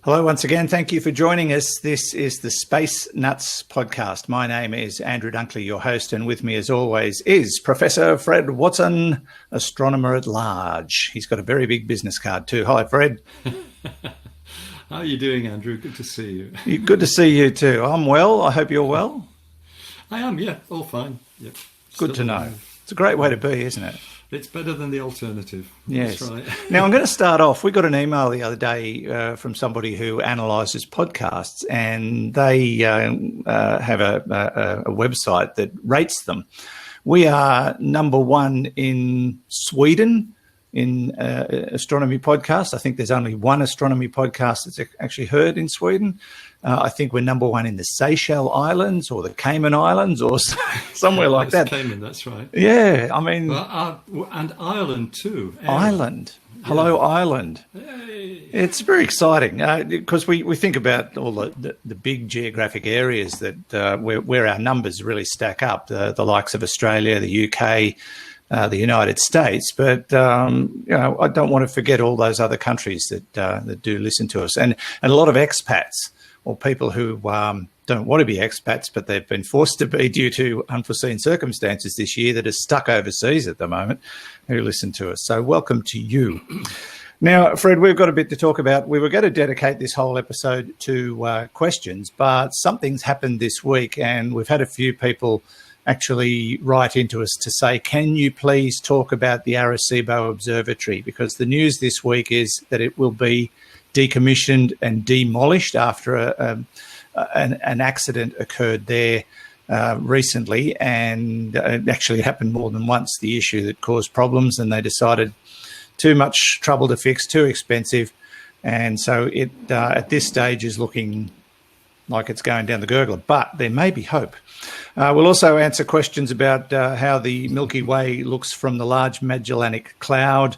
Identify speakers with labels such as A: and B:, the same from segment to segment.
A: Hello once again. Thank you for joining us. This is the Space Nuts podcast. My name is Andrew Dunkley, your host, and with me as always is Professor Fred Watson, astronomer at large. He's got a very big business card too. Hi, Fred.
B: How are you doing, Andrew? Good to see you.
A: Good to see you too. I'm well. I hope you're well.
B: I am, yeah. All fine. Yep.
A: Good to know. It's a great way to be, isn't it?
B: It's better than the alternative.
A: Yes.
B: That's right.
A: Now, I'm going to start off. We got an email the other day from somebody who analyses podcasts, and they have a website that rates them. We are number one in Sweden in astronomy podcasts. I think there's only one astronomy podcast that's actually heard in Sweden. I think we're number one in the Seychelles Islands or the Cayman Islands or somewhere like that.
B: Cayman, that's right.
A: Yeah, I mean...
B: and Ireland too.
A: Ireland. Hello, Ireland.
B: Hey.
A: It's very exciting because we think about all the big geographic areas that where our numbers really stack up, the likes of Australia, the UK, the United States, but I don't want to forget all those other countries that do listen to us, and a lot of expats or people who don't want to be expats, but they've been forced to be due to unforeseen circumstances this year that are stuck overseas at the moment, who listen to us. So welcome to you. Now, Fred, we've got a bit to talk about. We were going to dedicate this whole episode to questions, but something's happened this week, and we've had a few people actually write into us to say, can you please talk about the Arecibo Observatory? Because the news this week is that it will be decommissioned and demolished after an accident occurred there recently, and it actually happened more than once, the issue that caused problems, and they decided too much trouble to fix, too expensive, and so it at this stage is looking like it's going down the gurgler, but there may be hope. We'll also answer questions about how the Milky Way looks from the Large Magellanic Cloud,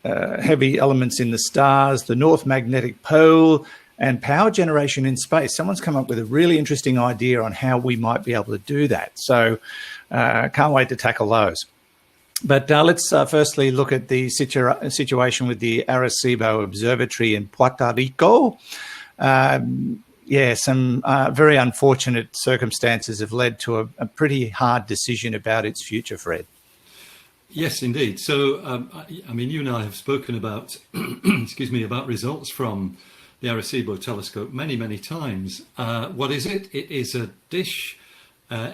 A: heavy elements in the stars, the North Magnetic Pole, and power generation in space. Someone's come up with a really interesting idea on how we might be able to do that. So can't wait to tackle those. But let's firstly look at the situation with the Arecibo Observatory in Puerto Rico. Some very unfortunate circumstances have led to a pretty hard decision about its future, Fred.
B: Yes, indeed. So, I mean, you and I have spoken about, about results from the Arecibo telescope many, many times. What is it? It is a dish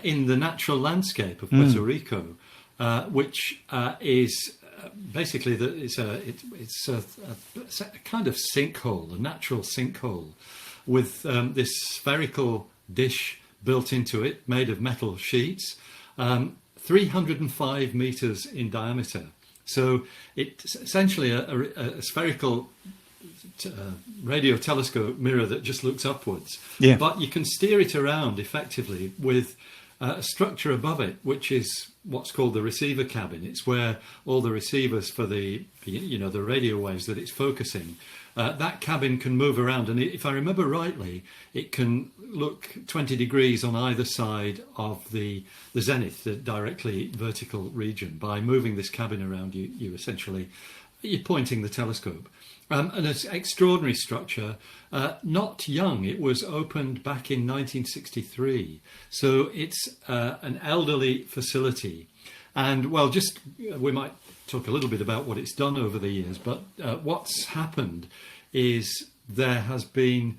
B: in the natural landscape of Puerto Rico, which is basically it's a kind of sinkhole, a natural sinkhole, with this spherical dish built into it, made of metal sheets. 305 meters in diameter. So it's essentially a spherical radio telescope mirror that just looks upwards. Yeah. But you can steer it around effectively with a structure above it, which is what's called the receiver cabin. It's where all the receivers for the radio waves that it's focusing, that cabin can move around. And if I remember rightly, it can look 20 degrees on either side of the zenith, the directly vertical region. By moving this cabin around, you're pointing the telescope. And it's an extraordinary structure, not young. It was opened back in 1963. So it's an elderly facility. And, well, we might talk a little bit about what it's done over the years, but what's happened is there has been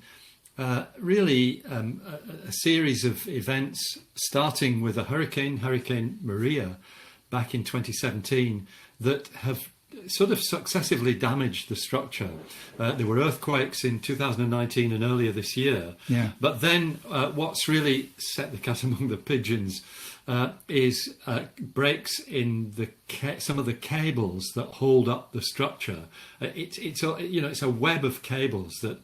B: really a series of events, starting with a Hurricane Maria, back in 2017, that have sort of successively damaged the structure. There were earthquakes in 2019 and earlier this year. Yeah. But then what's really set the cat among the pigeons is breaks in some of the cables that hold up the structure. It's a web of cables that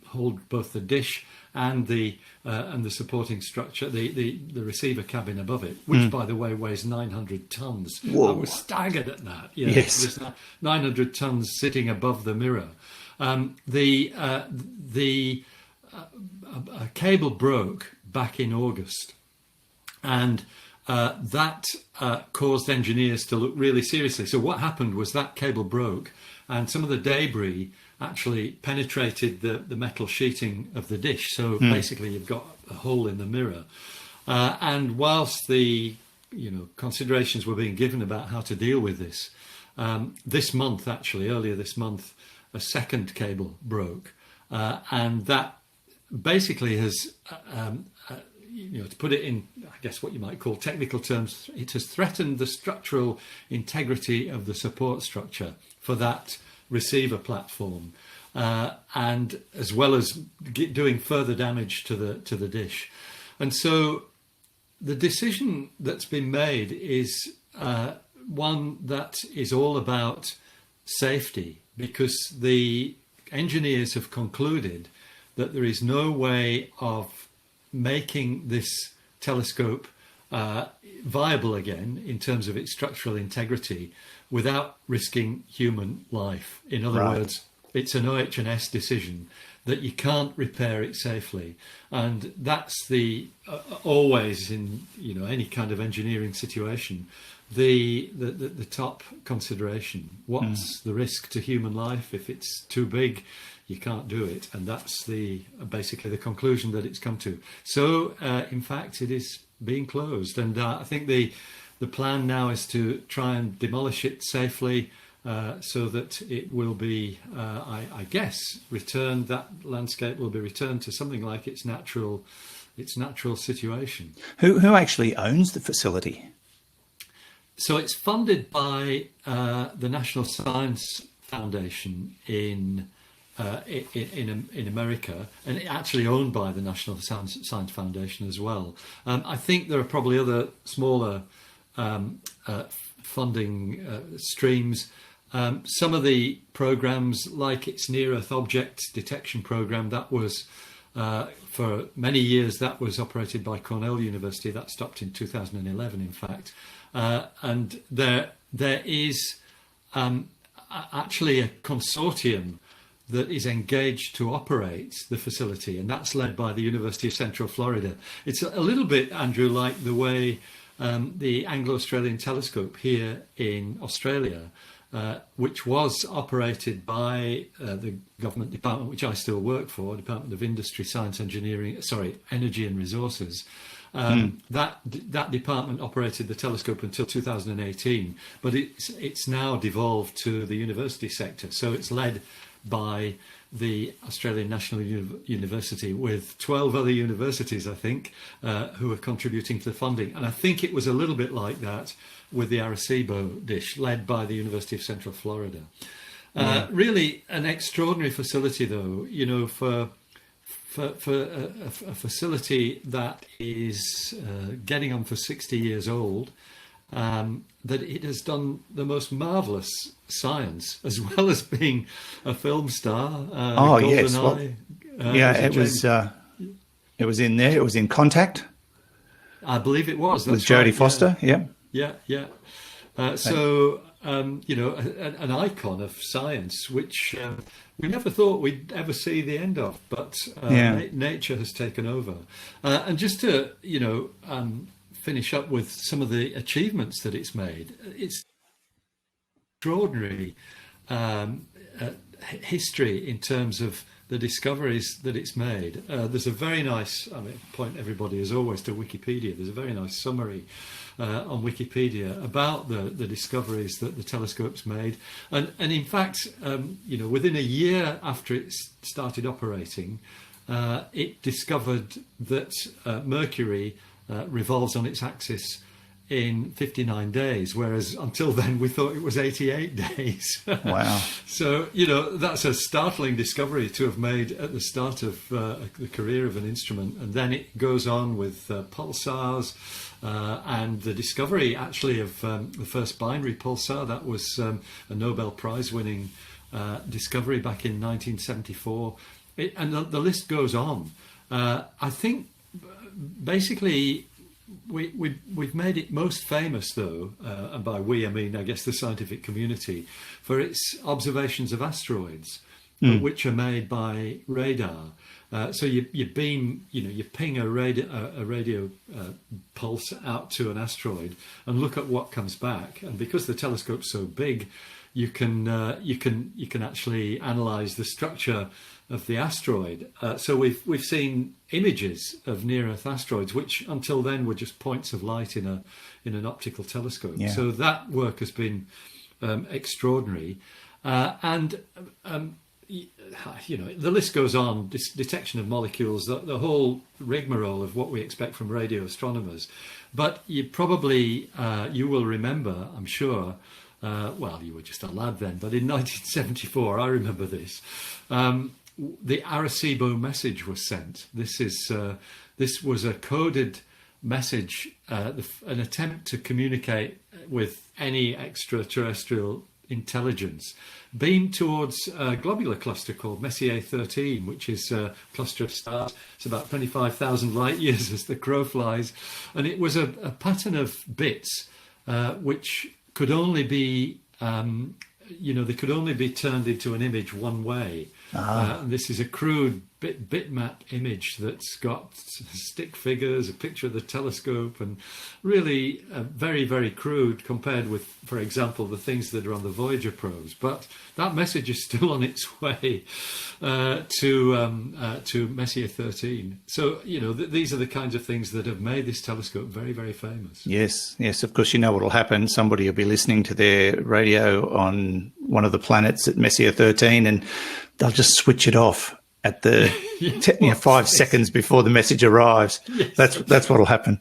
B: hold both the dish and the supporting structure, the receiver cabin above it, which by the way weighs 900 tons.
A: Whoa.
B: I was staggered at that.
A: Yes,
B: there's 900 tons sitting above the mirror. The cable broke back in August, and that caused engineers to look really seriously. So what happened was that cable broke, and some of the debris actually penetrated the metal sheeting of the dish. So basically you've got a hole in the mirror. And whilst the considerations were being given about how to deal with this, this month, actually, earlier this month, a second cable broke. And that basically has, to put it in, I guess, what you might call technical terms, it has threatened the structural integrity of the support structure for that receiver platform, and as well as doing further damage to the dish. And so the decision that's been made is one that is all about safety, because the engineers have concluded that there is no way of making this telescope viable again in terms of its structural integrity without risking human life. In other words, it's an OH&S decision that you can't repair it safely, and that's the always in any kind of engineering situation, the top consideration. What's the risk to human life? If it's too big, you can't do it, and that's basically the conclusion that it's come to. So in fact, it is being closed, and I think the plan now is to try and demolish it safely, so that it will be, I guess, returned. That landscape will be returned to something like its natural situation.
A: Who actually owns the facility?
B: So it's funded by the National Science Foundation in America, and actually owned by the National Science Foundation as well. I think there are probably other smaller funding streams. Some of the programs, like its Near Earth Object Detection program, that was for many years that was operated by Cornell University. That stopped in 2011, in fact. And there is actually a consortium that is engaged to operate the facility, and that's led by the University of Central Florida. It's a little bit, Andrew, like the way the Anglo-Australian Telescope here in Australia, which was operated by the government department, which I still work for, Department of Industry, Science, Energy and Resources. That department operated the telescope until 2018, but it's now devolved to the university sector. So it's led by the Australian National University, with 12 other universities, I think, who are contributing to the funding. And I think it was a little bit like that with the Arecibo dish, led by the University of Central Florida. Really an extraordinary facility, though, for a facility that is getting on for 60 years old, that it has done the most marvellous science, as well as being a film star.
A: Yes. Well, it was in there. It was in Contact.
B: I believe it was.
A: With Jodie Foster, yeah.
B: So, an icon of science, which we never thought we'd ever see the end of, but nature has taken over. And just to, finish up with some of the achievements that it's made, it's extraordinary history in terms of the discoveries that it's made. There's a very nice, point everybody as always to Wikipedia. There's a very nice summary on Wikipedia about the discoveries that the telescope's made. And in fact, within a year after it started operating, it discovered that Mercury revolves on its axis in 59 days, whereas until then we thought it was 88 days.
A: Wow.
B: So, that's a startling discovery to have made at the start of the career of an instrument. And then it goes on with pulsars, and the discovery actually of the first binary pulsar. That was a Nobel Prize winning discovery back in 1974. And the list goes on. I think basically we've made it most famous, though, and by we I mean, I guess, the scientific community, for its observations of asteroids, which are made by radar. So you beam, you ping a radio pulse out to an asteroid and look at what comes back. And because the telescope's so big, you can actually analyze the structure of the asteroid. So we've seen images of near-Earth asteroids, which until then were just points of light in an optical telescope.
A: Yeah.
B: So that work has been extraordinary, and the list goes on. Detection of molecules, the whole rigmarole of what we expect from radio astronomers. But you probably you will remember, I'm sure. Well, you were just a lad then, but in 1974, I remember this. The Arecibo message was sent. This was a coded message, an attempt to communicate with any extraterrestrial intelligence, beamed towards a globular cluster called Messier 13, which is a cluster of stars. It's about 25,000 light years as the crow flies, and it was a pattern of bits which could only be they could only be turned into an image one way. This is a crude bitmap image that's got stick figures, a picture of the telescope, and really very, very crude compared with, for example, the things that are on the Voyager probes. But that message is still on its way to Messier 13. So, these are the kinds of things that have made this telescope very, very famous.
A: Yes, of course, you know what will happen. Somebody will be listening to their radio on one of the planets at Messier 13 and they'll just switch it off at the 5 seconds before the message arrives.
B: Yes,
A: that's what will happen.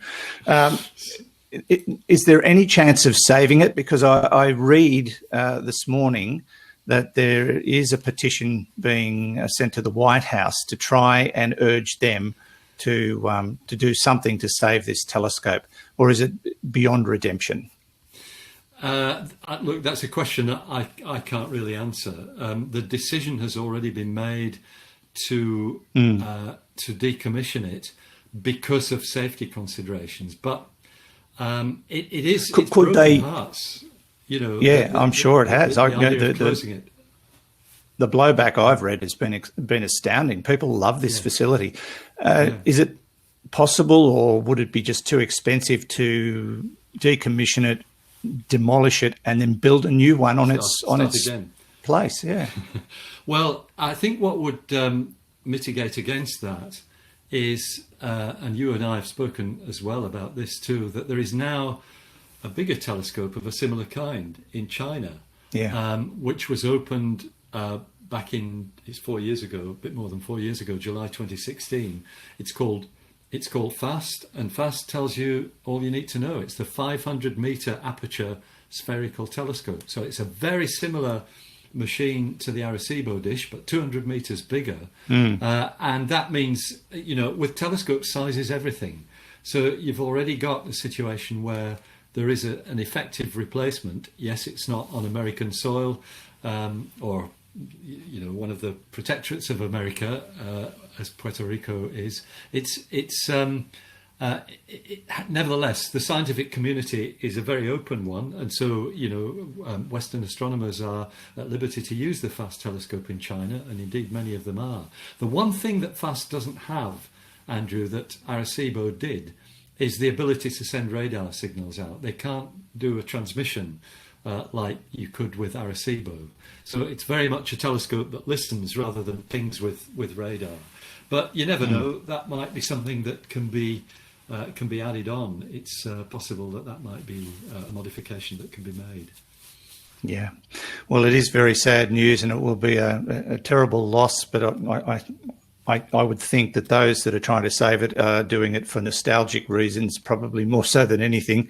A: Is there any chance of saving it? Because I read this morning that there is a petition being sent to the White House to try and urge them to do something to save this telescope, or is it beyond redemption?
B: Look, that's a question that I can't really answer. The decision has already been made to decommission it because of safety considerations, but it is
A: could they?
B: Parts,
A: I'm sure it has.
B: Closing it.
A: The blowback I've read has been astounding. People love this facility. Is it possible, or would it be just too expensive to decommission it, demolish it, and then build a new one on its place? Yeah.
B: Well, I think what would mitigate against that is, and you and I have spoken as well about this too, that there is now a bigger telescope of a similar kind in China, which was opened back in, it's 4 years ago, a bit more than 4 years ago, July 2016. It's called FAST, and FAST tells you all you need to know. It's the 500-meter aperture spherical telescope. So it's a very similar machine to the Arecibo dish, but 200 meters bigger. And that means, with telescope size is everything. So you've already got a situation where there is an effective replacement. Yes, it's not on American soil, or one of the protectorates of America, as Puerto Rico is. Nevertheless, the scientific community is a very open one, and so Western astronomers are at liberty to use the FAST telescope in China, and indeed many of them are. The one thing that FAST doesn't have, Andrew, that Arecibo did, is the ability to send radar signals out. They can't do a transmission like you could with Arecibo. So it's very much a telescope that listens rather than pings with radar. But you never know, that might be something that can be added on. It's possible that might be a modification that can be made.
A: Yeah. Well, it is very sad news, and it will be a terrible loss, but I would think that those that are trying to save it are doing it for nostalgic reasons, probably more so than anything.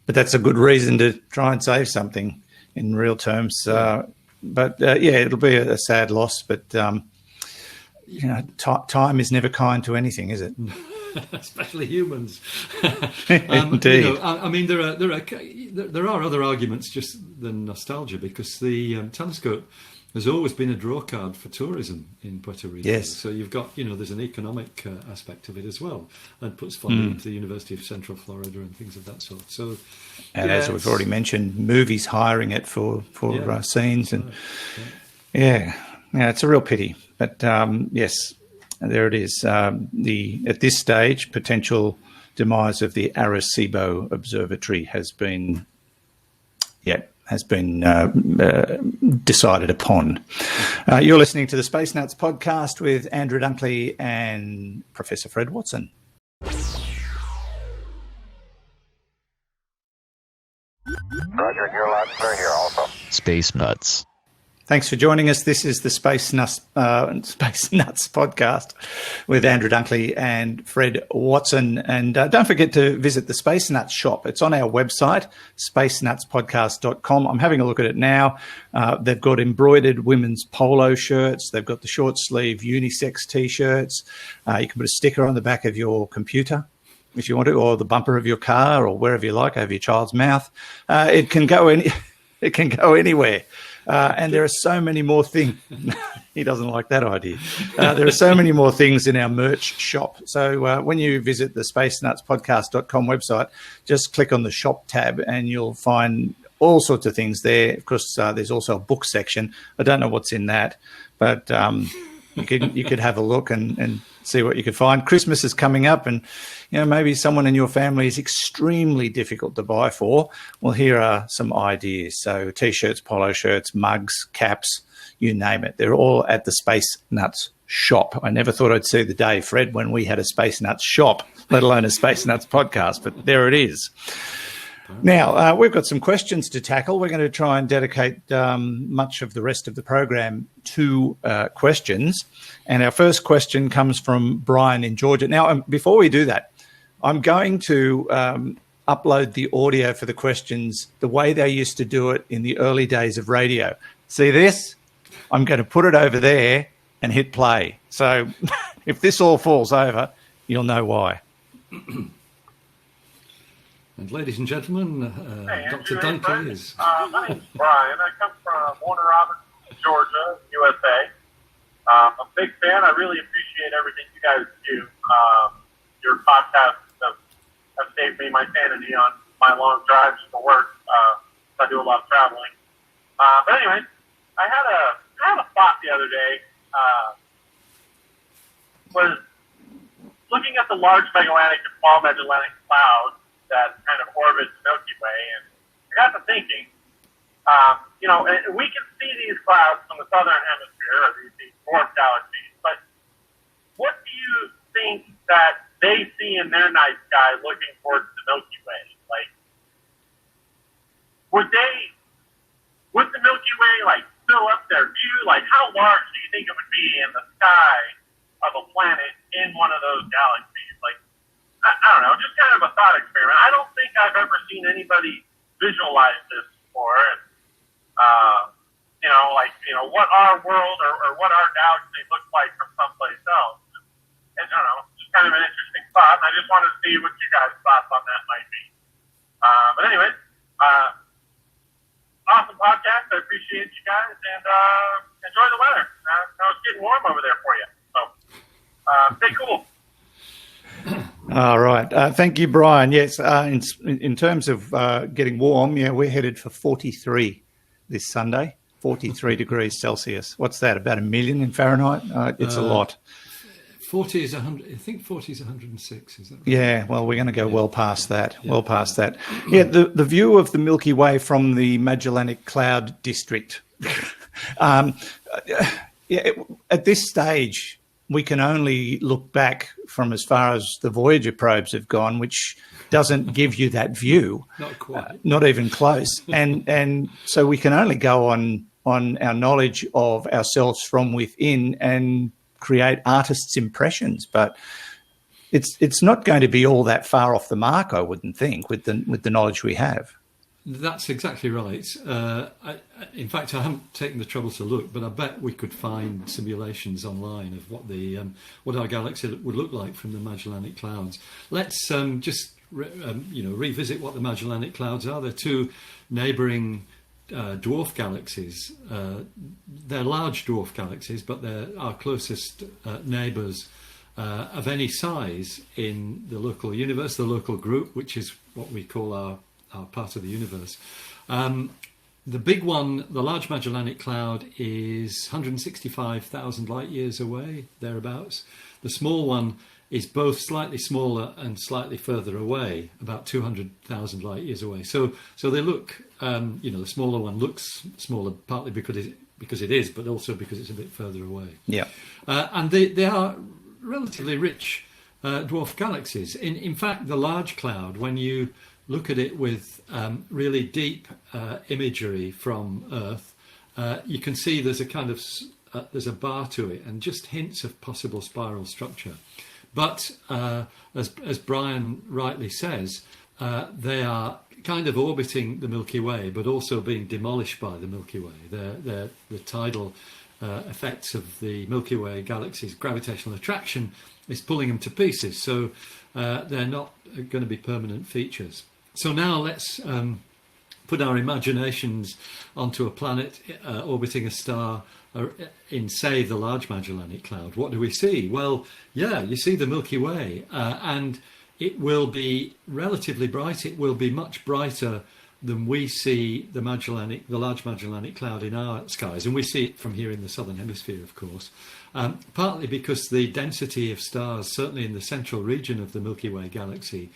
A: But that's a good reason to try and save something in real terms. It'll be a sad loss. But time is never kind to anything, is it?
B: Especially humans.
A: Indeed.
B: I mean, there are other arguments just than nostalgia, because the telescope has always been a draw card for tourism in Puerto Rico.
A: Yes.
B: So you've got, there's an economic aspect of it as well, and puts funding into the University of Central Florida and things of that sort. So,
A: as we've already mentioned, movies hiring it for scenes, and it's a real pity. But yes, there it is. At this stage, potential demise of the Arecibo Observatory has been has been decided upon. You're listening to the Space Nuts podcast with Andrew Dunkley and Professor Fred Watson.
C: Roger, you're loud and clear here also.
D: Space Nuts.
A: Thanks for joining us. This is the Space Nuts podcast with Andrew Dunkley and Fred Watson. And don't forget to visit the Space Nuts shop. It's on our website, spacenutspodcast.com. I'm having a look at it now. They've got embroidered women's polo shirts. They've got the short sleeve unisex T-shirts. You can put a sticker on the back of your computer if you want to, or the bumper of your car, or wherever you like, over your child's mouth. It can go anywhere. And there are so many more things. He doesn't like that idea. There are so many more things in our merch shop. So when you visit the spacenutspodcast.com website, just click on the shop tab and you'll find all sorts of things there. Of course, there's also a book section. I don't know what's in that, but you could have a look and see what you could find. Christmas is coming up, and maybe someone in your family is extremely difficult to buy for. Well, here are some ideas. So T-shirts, polo shirts, mugs, caps, you name it. They're all at the Space Nuts shop. I never thought I'd see the day, Fred, when we had a Space Nuts shop, let alone a Space Nuts podcast, but there it is. Now, we've got some questions to tackle. We're going to try and dedicate much of the rest of the program to questions. And our first question comes from Brian in Georgia. Now, before we do that, I'm going to upload the audio for the questions the way they used to do it in the early days of radio. See this? I'm going to put it over there and hit play. So if this all falls over, you'll know why.
B: And ladies and gentlemen, Dr. Dunkley is...
C: my name's Brian. I come from Warner Robins, Georgia, USA. I'm a big fan. I really appreciate everything you guys do. Your podcasts have saved me my sanity on my long drives for work. I do a lot of traveling. But anyway, I had a thought the other day. Was looking at the large Magellanic and small Magellanic clouds that kind of orbits Milky Way, and I got to thinking, we can see these clouds from the southern hemisphere, or these dwarf galaxies, but what do you think that they see in their night sky looking towards the Milky Way? Like, would the Milky Way, fill up their view? Like, how large do you think it would be in the sky of a planet in one of those galaxies? Like, I don't know, just kind of a thought experiment. I don't think I've ever seen anybody visualize this before. And, what our world or what our galaxy looks like from someplace else. And I don't know, just kind of an interesting thought. And I just wanted to see what you guys' thoughts on that might be. But anyway, awesome podcast. I appreciate you guys, and enjoy the weather. Now it's getting warm over there for you. So stay cool.
A: All right. Thank you, Brian. Yes, in terms of getting warm, we're headed for 43 this Sunday, 43 degrees Celsius. What's that, about 1 million in Fahrenheit? It's a lot.
B: 40 is 100. I think 40 is 106. Is that right?
A: Yeah, well, we're going to go well past that. Yeah. Well past that. Yeah, the view of the Milky Way from the Magellanic Cloud District. At this stage, we can only look back from as far as the Voyager probes have gone, which doesn't give you that view.
B: Not quite.
A: Not even close. And so we can only go on our knowledge of ourselves from within and create artists' impressions. But it's not going to be all that far off the mark, I wouldn't think, with the knowledge we have.
B: That's exactly right. In fact, I haven't taken the trouble to look, but I bet we could find simulations online of what our galaxy would look like from the Magellanic Clouds. Let's revisit what the Magellanic Clouds are. They're two neighbouring dwarf galaxies. They're large dwarf galaxies, but they're our closest neighbours of any size in the local universe, the local group, which is what we call our part of the universe. The big one, the Large Magellanic Cloud, is 165,000 light years away, thereabouts. The small one is both slightly smaller and slightly further away, about 200,000 light years away. So they look, the smaller one looks smaller, partly because it is, but also because it's a bit further away.
A: Yeah.
B: And they are relatively rich dwarf galaxies. In fact, the large cloud, when you look at it with really deep imagery from Earth, you can see there's a kind of there's a bar to it and just hints of possible spiral structure. But as Brian rightly says, they are kind of orbiting the Milky Way, but also being demolished by the Milky Way. The tidal effects of the Milky Way galaxy's gravitational attraction is pulling them to pieces. So they're not going to be permanent features. So now let's put our imaginations onto a planet orbiting a star in, say, the Large Magellanic Cloud. What do we see? Well, yeah, you see the Milky Way, and it will be relatively bright. It will be much brighter than we see the Large Magellanic Cloud in our skies, and we see it from here in the Southern Hemisphere, of course, partly because the density of stars, certainly in the central region of the Milky Way galaxy,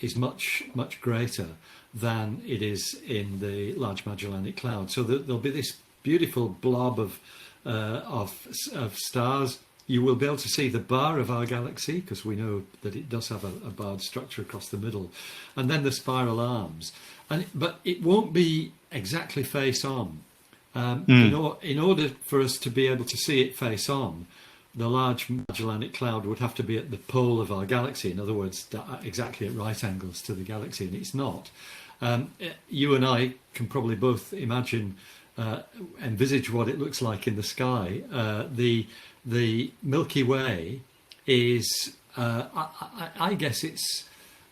B: is much, much greater than it is in the Large Magellanic Cloud. So there'll be this beautiful blob of stars. You will be able to see the bar of our galaxy, because we know that it does have a barred structure across the middle, and then the spiral arms. But it won't be exactly face on. In order for us to be able to see it face on, the Large Magellanic Cloud would have to be at the pole of our galaxy. In other words, exactly at right angles to the galaxy, and it's not. You and I can probably both envisage what it looks like in the sky. The Milky Way is, I guess it's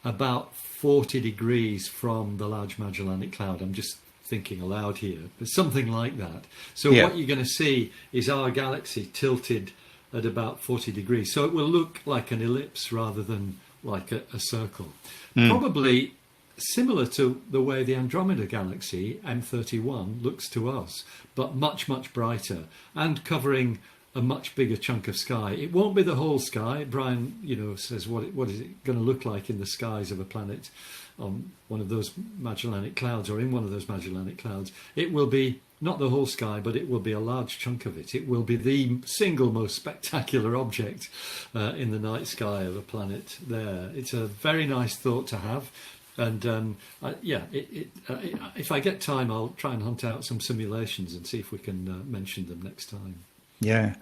B: about 40 degrees from the Large Magellanic Cloud. I'm just thinking aloud here, but something like that. So what you're going to see is our galaxy tilted at about 40 degrees. So it will look like an ellipse rather than like a circle. Probably similar to the way the Andromeda galaxy, M31, looks to us, but much, much brighter and covering a much bigger chunk of sky. It won't be the whole sky. Brian, says what is it going to look like in the skies of a planet on one of those Magellanic Clouds, or in one of those Magellanic Clouds. It will be not the whole sky, but it will be a large chunk of it. It will be the single most spectacular object in the night sky of a planet there. It's a very nice thought to have. And if I get time, I'll try and hunt out some simulations and see if we can mention them next time.
A: Yeah.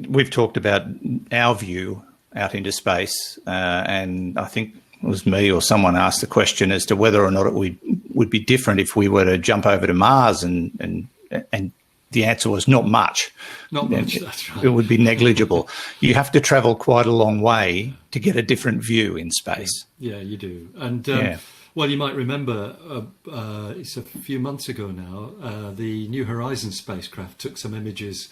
A: We've talked about our view out into space, and I think it was me or someone asked the question as to whether or not it would be different if we were to jump over to Mars, and the answer was not much.
B: Not much, that's right.
A: It would be negligible. You have to travel quite a long way to get a different view in space.
B: Yeah, you do. And, well, you might remember, it's a few months ago now, the New Horizons spacecraft took some images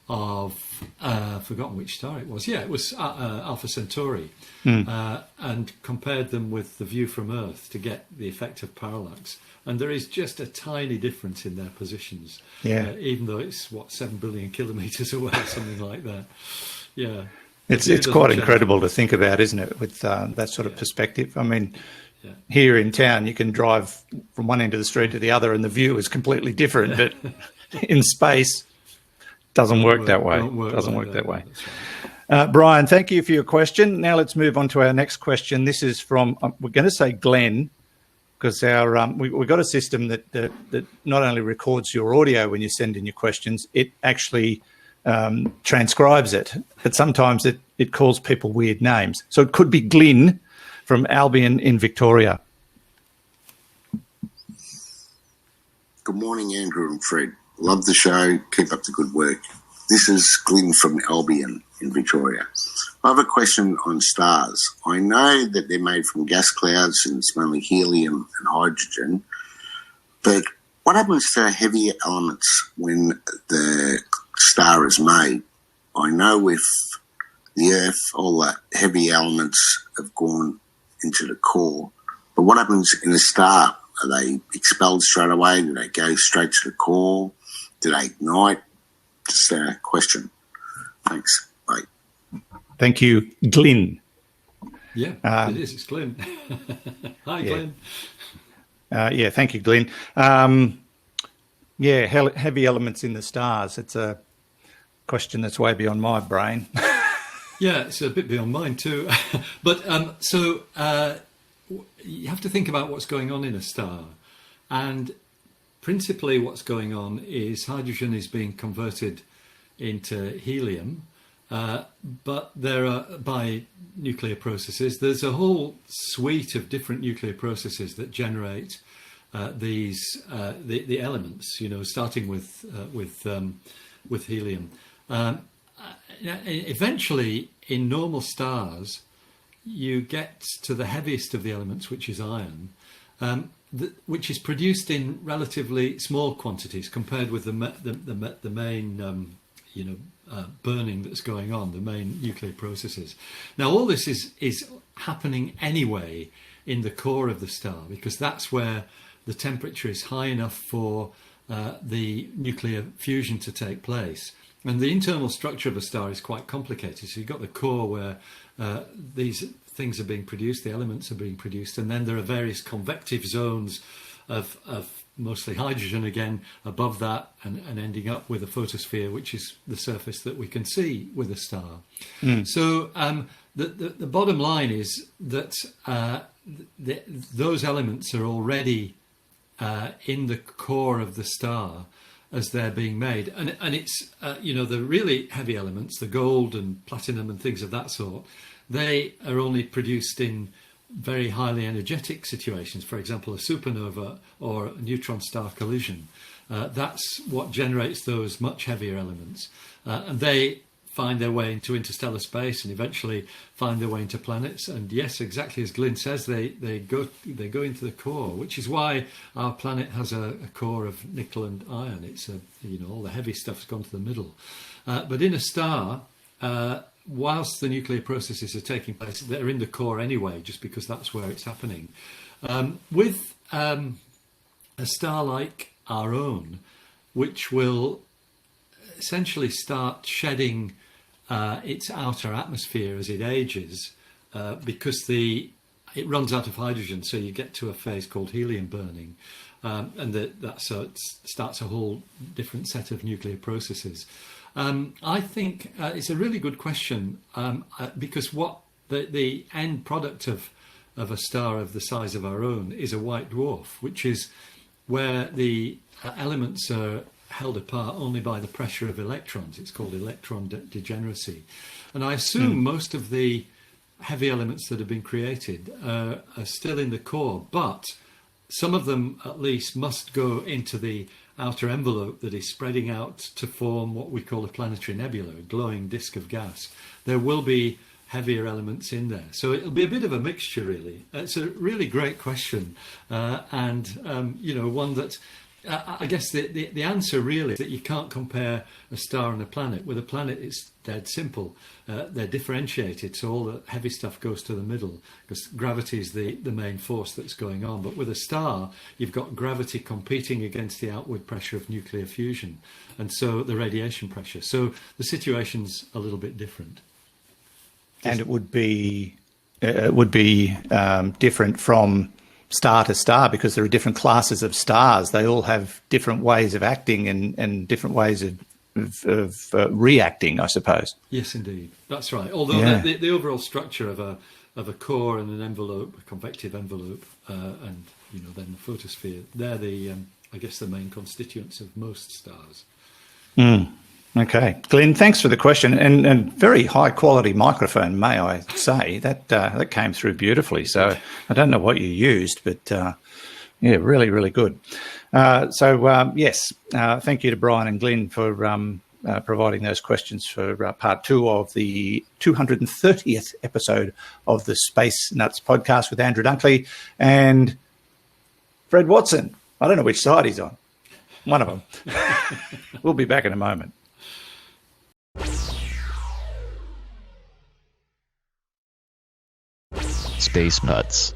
B: of, I've forgotten which star it was. Yeah, it was Alpha Centauri, and compared them with the view from Earth to get the effect of parallax. And there is just a tiny difference in their positions, even though it's, 7 billion kilometres away, something like that. Yeah.
A: It's quite incredible to think about, isn't it, with that sort of perspective? I mean, here in town, you can drive from one end of the street to the other and the view is completely different, but in space, doesn't work that way. Doesn't work that way. Right. Brian, thank you for your question. Now let's move on to our next question. This is from, we're going to say Glyn, because we've got a system that not only records your audio when you send in your questions, it actually transcribes it, but sometimes it calls people weird names. So it could be Glyn from Albion in Victoria.
D: Good morning, Andrew and Fred. Love the show. Keep up the good work. This is Glyn from Albion in Victoria. I have a question on stars. I know that they're made from gas clouds and it's mainly helium and hydrogen, but what happens to heavier elements when the star is made? I know with the Earth, all the heavy elements have gone into the core, but what happens in a star? Are they expelled straight away? Do they go straight to the core? Do they ignite? Just a question. Thanks. Bye.
A: Thank you, Glyn.
B: Yeah, it is. It's Glyn. Hi, Glyn.
A: Thank you, Glyn. Heavy elements in the stars. It's a question that's way beyond my brain.
B: Yeah, it's a bit beyond mine too. But you have to think about what's going on in a star. And principally what's going on is hydrogen is being converted into helium, but there are, by nuclear processes, there's a whole suite of different nuclear processes that generate the elements, starting with helium. Eventually, in normal stars, you get to the heaviest of the elements, which is iron, which is produced in relatively small quantities compared with the main, burning that's going on, the main nuclear processes. Now, all this is happening anyway in the core of the star, because that's where the temperature is high enough for the nuclear fusion to take place. And the internal structure of a star is quite complicated. So you've got the core where these things are being produced, the elements are being produced, and then there are various convective zones of mostly hydrogen again above that, and ending up with a photosphere, which is the surface that we can see with a star. So the bottom line is that those elements are already in the core of the star as they're being made, and it's the really heavy elements, the gold and platinum and things of that sort, they are only produced in very highly energetic situations. For example, a supernova or a neutron star collision. That's what generates those much heavier elements, and they find their way into interstellar space and eventually find their way into planets. And yes, exactly as Glyn says, they go into the core, which is why our planet has a core of nickel and iron. It's all the heavy stuff's gone to the middle. But in a star, whilst the nuclear processes are taking place, they're in the core anyway, just because that's where it's happening. With a star like our own, which will essentially start shedding its outer atmosphere as it ages, because it runs out of hydrogen, so you get to a phase called helium burning, and so it starts a whole different set of nuclear processes. I think it's a really good question, because what the end product of a star of the size of our own is a white dwarf, which is where the elements are held apart only by the pressure of electrons. It's called electron degeneracy. And I assume most of the heavy elements that have been created are still in the core, but some of them at least must go into the outer envelope that is spreading out to form what we call a planetary nebula, a glowing disk of gas. There will be heavier elements in there. So it'll be a bit of a mixture, really. It's a really great question, and one that I guess the answer really is that you can't compare a star and a planet. With a planet, it's dead simple. They're differentiated, so all the heavy stuff goes to the middle, because gravity is the main force that's going on. But with a star, you've got gravity competing against the outward pressure of nuclear fusion, and so the radiation pressure. So the situation's a little bit different.
A: And it would be different from star to star, because there are different classes of stars. They all have different ways of acting and different ways of reacting, I suppose.
B: Yes, indeed, that's right. Although the overall structure of a core and an envelope, a convective envelope, and then the photosphere, they're I guess the main constituents of most stars.
A: Okay, Glyn, thanks for the question, and very high quality microphone, may I say. That came through beautifully. So I don't know what you used, but really, really good. Yes, thank you to Brian and Glyn for providing those questions for part 2 of the 230th episode of the Space Nuts podcast with Andrew Dunkley and Fred Watson. I don't know which side he's on. One of them. We'll be back in a moment.
E: Space Nuts.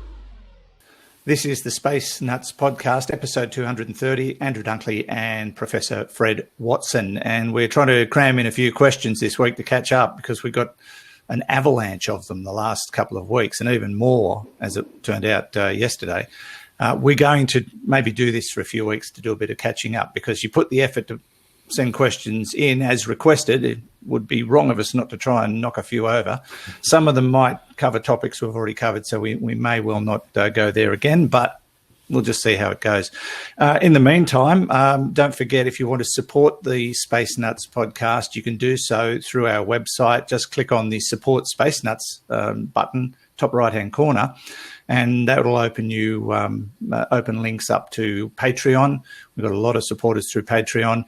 A: This is the Space Nuts podcast, episode 230, Andrew Dunkley and Professor Fred Watson. And we're trying to cram in a few questions this week to catch up, because we've got an avalanche of them the last couple of weeks, and even more, as it turned out yesterday. We're going to maybe do this for a few weeks to do a bit of catching up, because you put the effort to send questions in as requested. It would be wrong of us not to try and knock a few over. Some of them might cover topics we've already covered, so we may well not go there again, but we'll just see how it goes. In the meantime, don't forget, if you want to support the Space Nuts podcast, you can do so through our website. Just click on the Support Space Nuts button, top right-hand corner, and that will open you open links up to Patreon. We've got a lot of supporters through Patreon.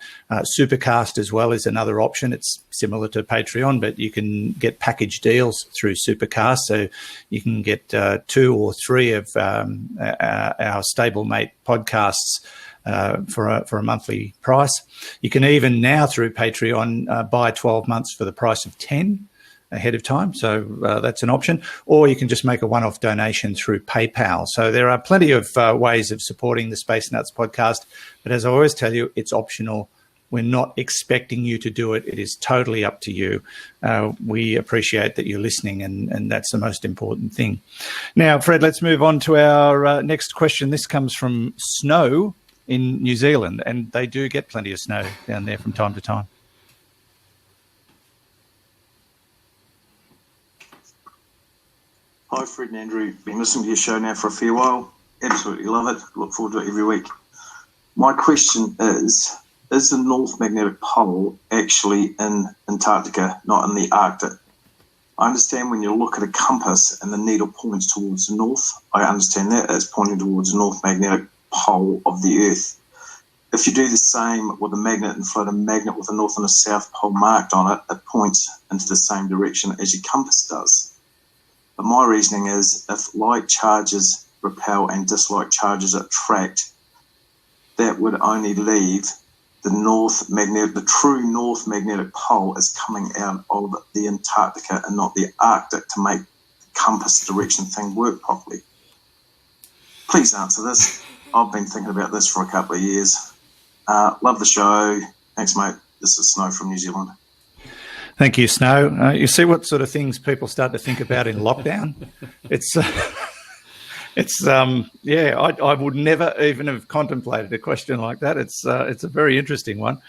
A: Supercast as well is another option. It's similar to Patreon, but you can get package deals through Supercast. So you can get 2 or 3 of our stablemate podcasts for a monthly price. You can even now through Patreon buy 12 months for the price of 10 ahead of time. So that's an option. Or you can just make a one-off donation through PayPal. So there are plenty of ways of supporting the Space Nuts podcast. But as I always tell you, it's optional. We're not expecting you to do it. It is totally up to you. We appreciate that you're listening, and that's the most important thing. Now, Fred, let's move on to our next question. This comes from Snow in New Zealand, and they do get plenty of snow down there from time to time.
E: Hi, Fred and Andrew. Been listening to your show now for a fair while. Absolutely love it. Look forward to it every week. My question is the North Magnetic Pole actually in Antarctica, not in the Arctic? I understand when you look at a compass and the needle points towards the north, I understand that it's pointing towards the North Magnetic Pole of the Earth. If you do the same with a magnet and float a magnet with a North and a South Pole marked on it, it points into the same direction as your compass does. But my reasoning is, if like charges repel and dislike charges attract, that would only leave the true North Magnetic Pole is coming out of the Antarctica and not the Arctic to make the compass direction thing work properly. Please answer this. I've been thinking about this for a couple of years. Love the show. Thanks, mate. This is Snow from New Zealand.
A: Thank you, Snow. You see what sort of things people start to think about in lockdown? I would never even have contemplated a question like that. It's a very interesting one,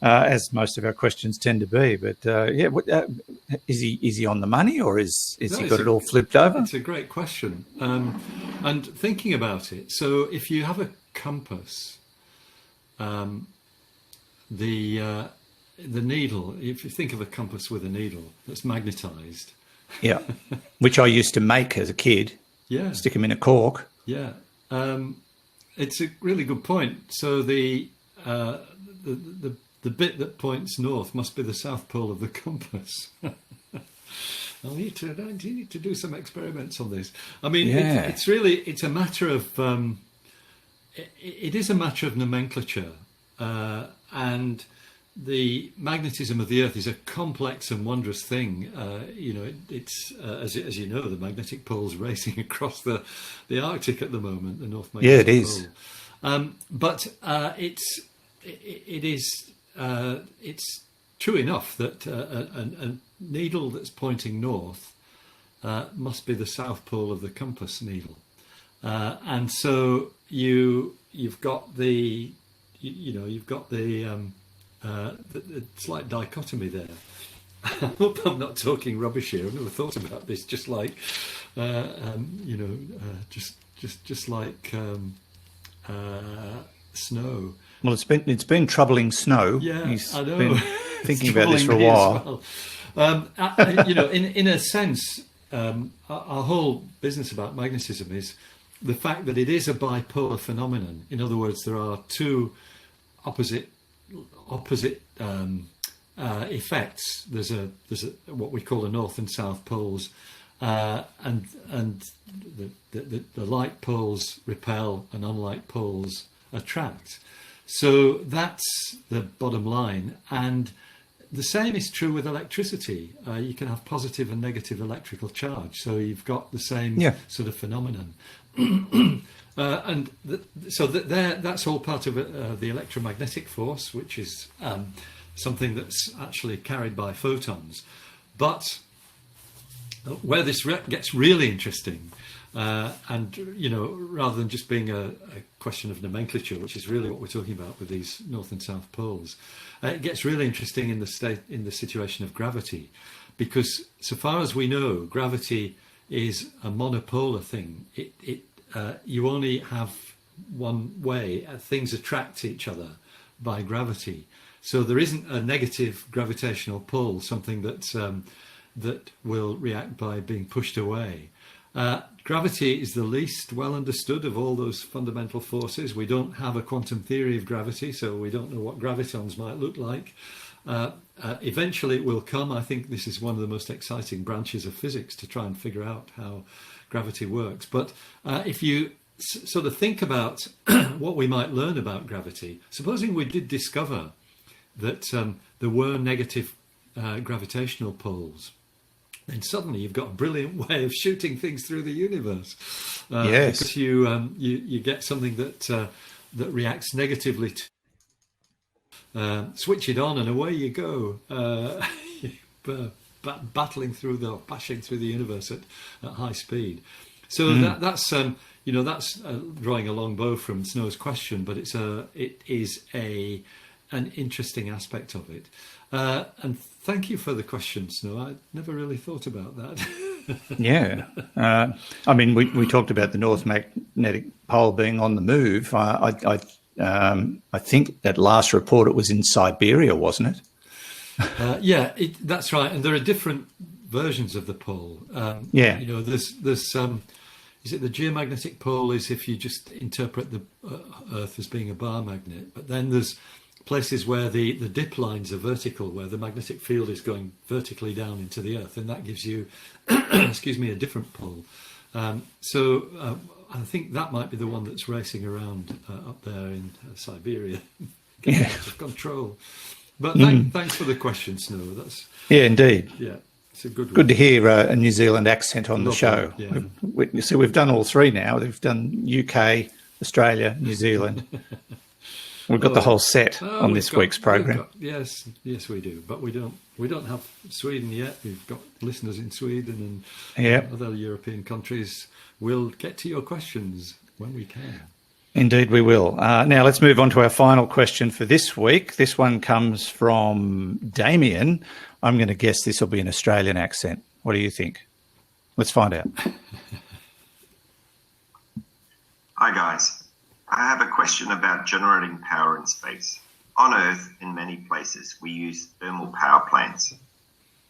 A: as most of our questions tend to be. But is he on the money, or is he got it all flipped over?
B: It's a great question. And thinking about it, so if you have a compass, the needle, if you think of a compass with a needle that's magnetized.
A: Yeah, which I used to make as a kid.
B: Yeah.
A: Stick them in a cork.
B: Yeah. It's a really good point. So the bit that points north must be the South Pole of the compass. I need to do some experiments on this. I mean, it's a matter of, it is a matter of nomenclature, and the magnetism of the Earth is a complex and wondrous thing. It's as you know, the magnetic pole's racing across the Arctic at the moment, the North Magnetic Pole.
A: Yeah, it is.
B: But it's true enough that a needle that's pointing north must be the South Pole of the compass needle, and so you've got the slight dichotomy there. I hope I'm not talking rubbish here. I've never thought about this. Just like, just like Snow.
A: Well, it's been troubling Snow.
B: Yeah,
A: He's
B: I know.
A: Been thinking about this for a while.
B: Well. In a sense, our whole business about magnetism is the fact that it is a bipolar phenomenon. In other words, there are two opposite effects. There's a what we call the north and south poles, and the like poles repel and unlike poles attract. So that's the bottom line. And the same is true with electricity. You can have positive and negative electrical charge. So you've got the same sort of phenomenon. That's all part of the electromagnetic force, which is something that's actually carried by photons. But Where this gets really interesting, and rather than just being a question of nomenclature, which is really what we're talking about with these north and south poles, it gets really interesting in the situation of gravity, because so far as we know, gravity is a monopolar thing. You only have one way. Things attract each other by gravity. So there isn't a negative gravitational pull, something that will react by being pushed away. Gravity is the least well understood of all those fundamental forces. We don't have a quantum theory of gravity, so we don't know what gravitons might look like. Eventually it will come. I think this is one of the most exciting branches of physics, to try and figure out how gravity works. But if you sort of think about what we might learn about gravity, supposing we did discover that there were negative gravitational poles, then suddenly you've got a brilliant way of shooting things through the universe.
A: Yes.
B: Because you get something that reacts negatively to switch it on, and away you go, bashing through the universe at high speed. So that's drawing a long bow from Snow's question, but it is an interesting aspect of it. And thank you for the question, Snow. I never really thought about that.
A: Yeah. I mean, we talked about the North Magnetic Pole being on the move. I think that last report, it was in Siberia, wasn't it?
B: Yeah, that's right. And there are different versions of the pole.
A: Yeah.
B: There's is it the geomagnetic pole is if you just interpret the Earth as being a bar magnet, but then there's places where the dip lines are vertical, where the magnetic field is going vertically down into the Earth, and that gives you, a different pole. So I think that might be the one that's racing around up there in Siberia, getting out of control. But thanks for the question, Snow.
A: Yeah, indeed.
B: Yeah, it's a good one.
A: Good to hear a New Zealand accent on the show.
B: Yeah.
A: We've done all three now. We've done UK, Australia, New Zealand. We've got the whole set on this week's program.
B: Yes, we do. But we don't have Sweden yet. We've got listeners in Sweden and other European countries. We'll get to your questions when we can.
A: Indeed, we will. Now let's move on to our final question for this week. This one comes from Damien. I'm going to guess this will be an Australian accent. What do you think? Let's find out.
F: Hi guys. I have a question about generating power in space. On Earth, in many places, we use thermal power plants.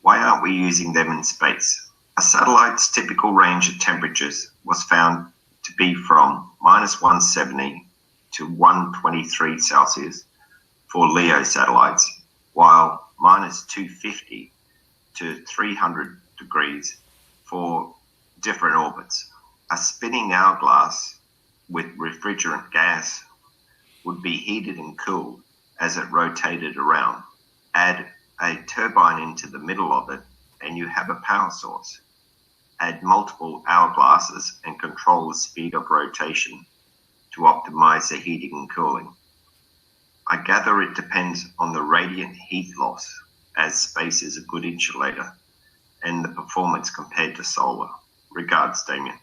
F: Why aren't we using them in space? A satellite's typical range of temperatures was found to be from -170 to 123 Celsius for LEO satellites, while -250 to 300 degrees for different orbits. A spinning hourglass with refrigerant gas would be heated and cooled as it rotated around. Add a turbine into the middle of it and you have a power source. Add multiple hourglasses and control the speed of rotation to optimize the heating and cooling. I gather it depends on the radiant heat loss, as space is a good insulator, and the performance compared to solar. Regards, Damien.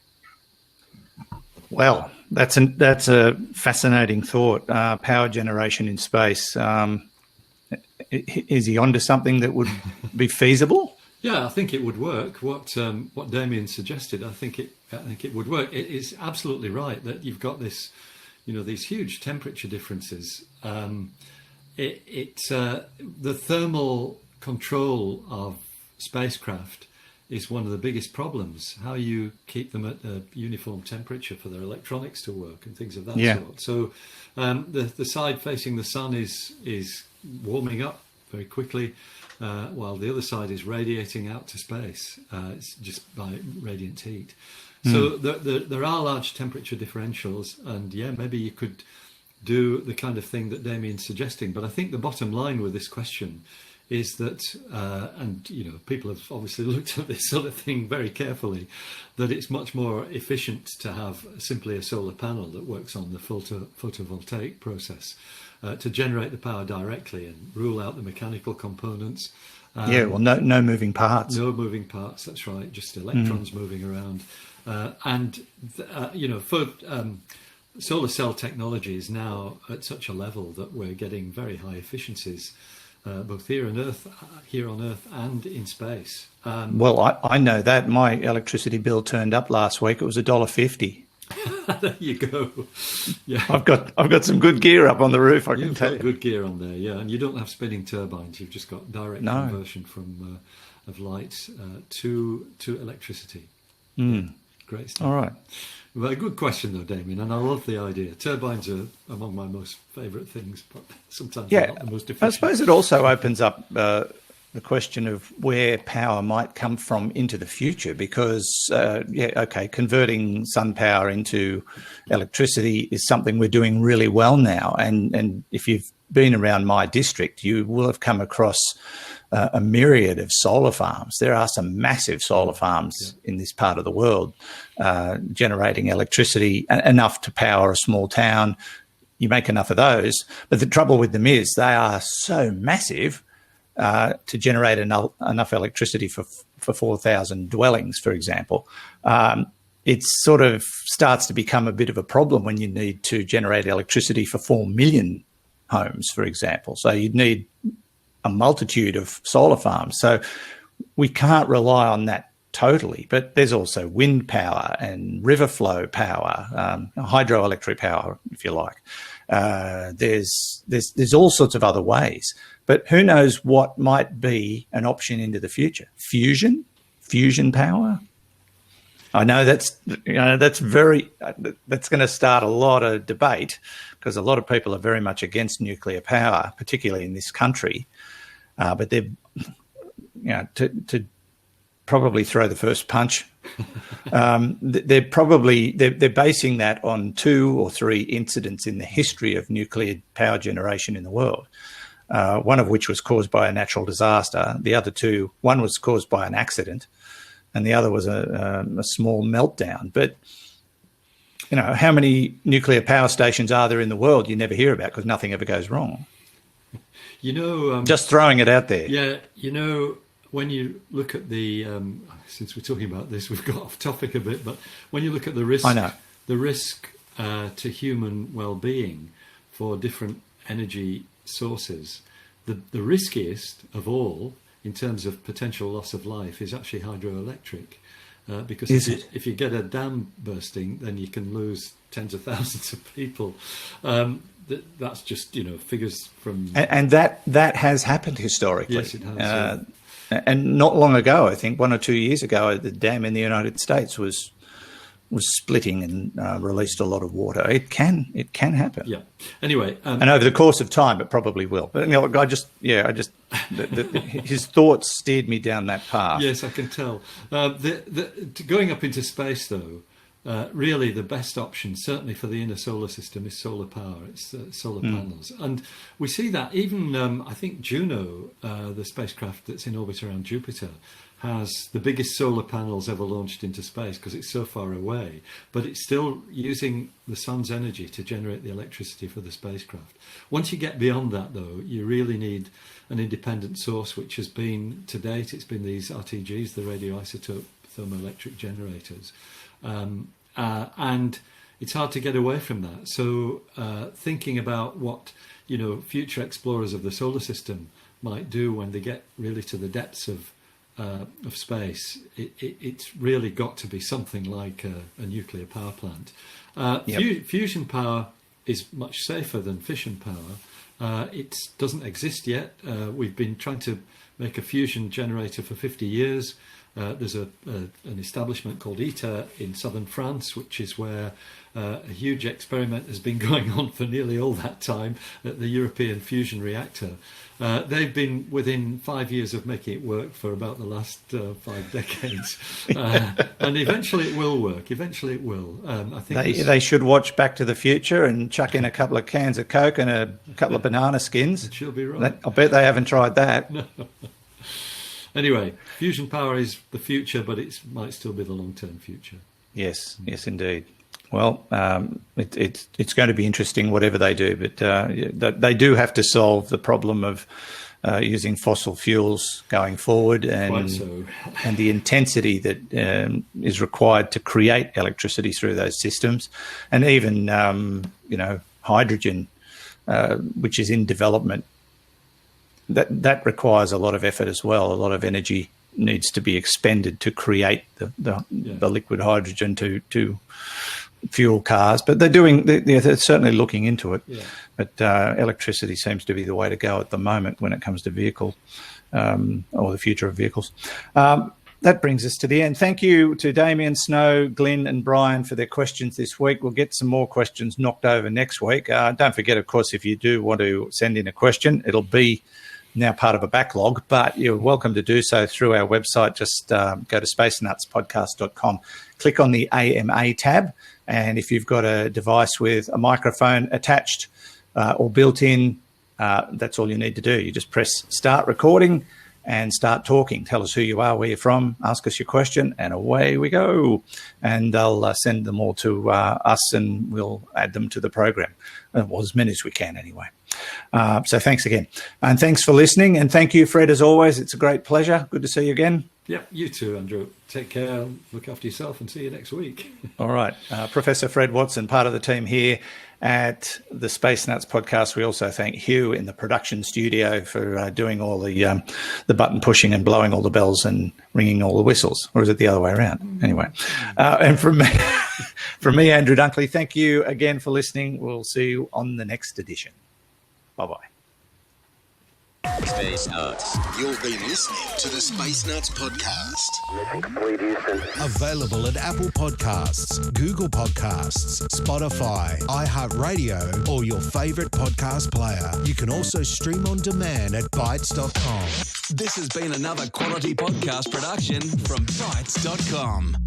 A: Well, that's a fascinating thought. Power generation in space. Is he onto something that would be feasible?
B: Yeah, I think it would work. What Damien suggested, I think it would work. It is absolutely right that you've got this, these huge temperature differences. The thermal control of spacecraft is one of the biggest problems. How you keep them at a uniform temperature for their electronics to work and things of that sort. So the side facing the sun is warming up very quickly, while the other side is radiating out to space. It's just by radiant heat. So there are large temperature differentials, and maybe you could do the kind of thing that Damien's suggesting. But I think the bottom line with this question is that, people have obviously looked at this sort of thing very carefully, that it's much more efficient to have simply a solar panel that works on the photovoltaic process to generate the power directly and rule out the mechanical components
A: Well, no moving parts.
B: No moving parts, that's right, just electrons moving around. For solar cell technology is now at such a level that we're getting very high efficiencies, both here on Earth and in space.
A: Well, I know that. My electricity bill turned up last week. It was $1.50.
B: There you go. Yeah,
A: I've got some good gear up on the roof. I can tell you.
B: Good gear on there, yeah. And you don't have spinning turbines. You've just got direct conversion from of light to electricity. Great stuff.
A: All right.
B: Well, a good question though, Damien, and I love the idea. Turbines are among my most favourite things, but sometimes they're not the most efficient.
A: I suppose it also opens up the question of where power might come from into the future, because, converting sun power into electricity is something we're doing really well now. And if you've been around my district, you will have come across a myriad of solar farms. There are some massive solar farms in this part of the world generating electricity enough to power a small town. You make enough of those. But the trouble with them is they are so massive to generate enough electricity for 4,000 dwellings, for example. It sort of starts to become a bit of a problem when you need to generate electricity for 4 million homes, for example. So you'd need a multitude of solar farms. So we can't rely on that totally, but there's also wind power and river flow power, hydroelectric power, if you like. There's all sorts of other ways, but who knows what might be an option into the future? Fusion power. I know that's going to start a lot of debate, because a lot of people are very much against nuclear power, particularly in this country. But they're, to probably throw the first punch, they're basing that on 2 or 3 incidents in the history of nuclear power generation in the world. One of which was caused by a natural disaster. The other 2, one was caused by an accident, and the other was a small meltdown. But how many nuclear power stations are there in the world you never hear about, because nothing ever goes wrong? Just throwing it out there.
B: Yeah, when you look at the, since we're talking about this, we've got off topic a bit, but when you look at the risk, to human well-being for different energy sources, the riskiest of all in terms of potential loss of life is actually hydroelectric. Because if you get a dam bursting, then you can lose tens of thousands of people. That's just figures from,
A: and that has happened historically.
B: Yes, it has.
A: And not long ago, I think 1 or 2 years ago, the dam in the United States was splitting and released a lot of water. It can happen.
B: Yeah. Anyway,
A: and over the course of time, it probably will. But his thoughts steered me down that path.
B: Yes, I can tell. Going up into space, though, really the best option, certainly for the inner solar system, is solar power. It's solar panels. And we see that even, I think Juno, the spacecraft that's in orbit around Jupiter, has the biggest solar panels ever launched into space, because it's so far away. But it's still using the sun's energy to generate the electricity for the spacecraft. Once you get beyond that, though, you really need an independent source, which has been, to date, it's been these RTGs, the radioisotope thermoelectric generators. And it's hard to get away from that. So thinking about what future explorers of the solar system might do when they get really to the depths of space, it's really got to be something like a nuclear power plant. Fusion power is much safer than fission power. It doesn't exist yet. We've been trying to make a fusion generator for 50 years. There's an establishment called ITER in southern France, which is where a huge experiment has been going on for nearly all that time at the European fusion reactor. They've been within 5 years of making it work for about the last 5 decades. And eventually it will work. Eventually it will. I think
A: they should watch Back to the Future and chuck in a couple of cans of Coke and a couple of banana skins.
B: She'll be right.
A: I bet they haven't tried that.
B: No. Anyway, fusion power is the future, but it might still be the long-term future.
A: Yes, indeed. Well, it's going to be interesting, whatever they do, but they do have to solve the problem of using fossil fuels going forward, and and the intensity that is required to create electricity through those systems, and even hydrogen, which is in development. That requires a lot of effort as well. A lot of energy needs to be expended to create the liquid hydrogen to fuel cars. But they're certainly looking into it. Yeah. But electricity seems to be the way to go at the moment when it comes to vehicle or the future of vehicles. That brings us to the end. Thank you to Damien, Snow, Glyn and Brian for their questions this week. We'll get some more questions knocked over next week. Don't forget, of course, if you do want to send in a question, it'll be now part of a backlog, but you're welcome to do so through our website. Just go to spacenutspodcast.com, click on the AMA tab, and if you've got a device with a microphone attached or built in, that's all you need to do. You just press start recording and start talking. Tell us who you are, where you're from, ask us your question, and away we go. And they'll send them all to us, and we'll add them to the program. Well, as many as we can anyway. So thanks again. And thanks for listening. And thank you, Fred, as always. It's a great pleasure. Good to see you again.
B: Yeah, you too, Andrew. Take care, look after yourself, and see you next week. All
A: right. Professor Fred Watson, part of the team here at the Space Nuts podcast. We also thank Hugh in the production studio for doing all the button pushing and blowing all the bells and ringing all the whistles. Or is it the other way around? Anyway. And from me, Andrew Dunkley, thank you again for listening. We'll see you on the next edition. Bye-bye.
G: Space Nuts. You've been listening to the Space Nuts podcast. Available at Apple Podcasts, Google Podcasts, Spotify, iHeartRadio, or your favorite podcast player. You can also stream on demand at Bytes.com. This has been another quality podcast production from Bytes.com.